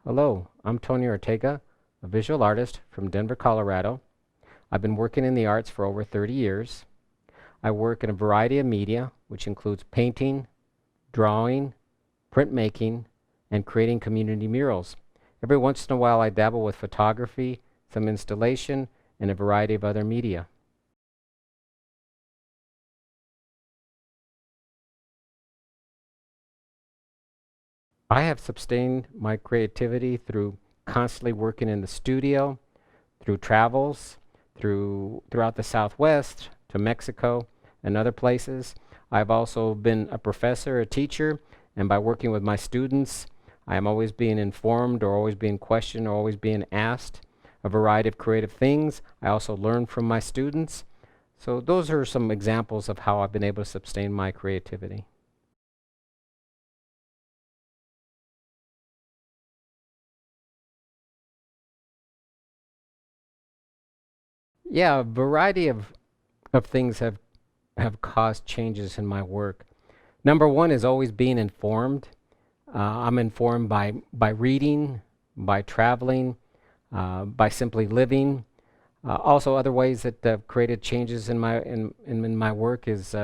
Hello, I'm Tony Ortega, a visual artist from Denver, Colorado. I've been working in the arts for over 30 years. I work in a variety of media, which includes painting, drawing, printmaking, and creating community murals. Every once in a while, I dabble with photography, some installation, and a variety of other media. I have sustained my creativity through constantly working in the studio, through travels, throughout the Southwest, to Mexico, and other places. I've also been a professor, a teacher, and by working with my students, I am always being informed or always being questioned or always being asked a variety of creative things. I also learn from my students. So those are some examples of how I've been able to sustain my creativity. Yeah, a variety of things have caused changes in my work. Number one is always being informed. I'm informed by reading, by traveling, by simply living. Also, other ways that have created changes in my work is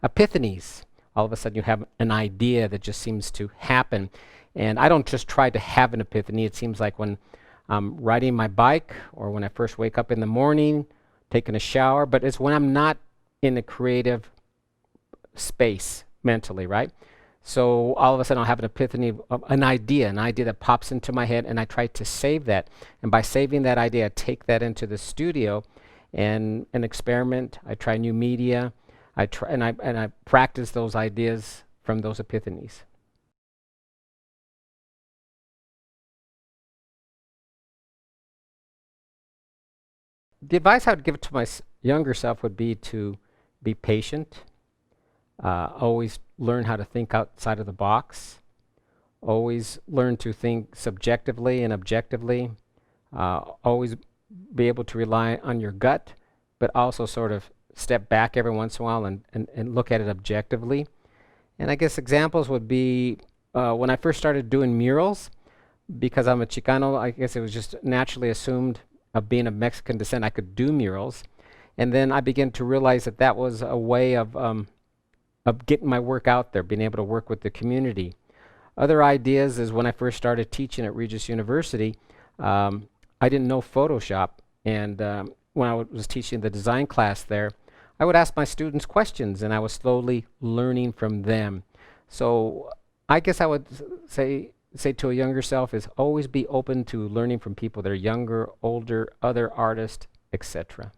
epiphanies. All of a sudden, you have an idea that just seems to happen, and I don't just try to have an epiphany. It seems like when I'm riding my bike or when I first wake up in the morning, taking a shower, but it's when I'm not in a creative space mentally, right? So all of a sudden I'll have an epiphany of an idea that pops into my head, and I try to save that. And by saving that idea, I take that into the studio and experiment. I try new media. I practice those ideas from those epiphanies. The advice I would give to my younger self would be to be patient, always learn how to think outside of the box, always learn to think subjectively and objectively, always be able to rely on your gut, but also sort of step back every once in a while and look at it objectively. And I guess examples would be when I first started doing murals, because I'm a Chicano, I guess it was just naturally assumed of being of Mexican descent, I could do murals. And then I began to realize that that was a way of getting my work out there, being able to work with the community. Other ideas is when I first started teaching at Regis University, I didn't know Photoshop. And when I was teaching the design class there, I would ask my students questions, and I was slowly learning from them. So I guess I would say to a younger self is always be open to learning from people that are younger, older, other artists, etc.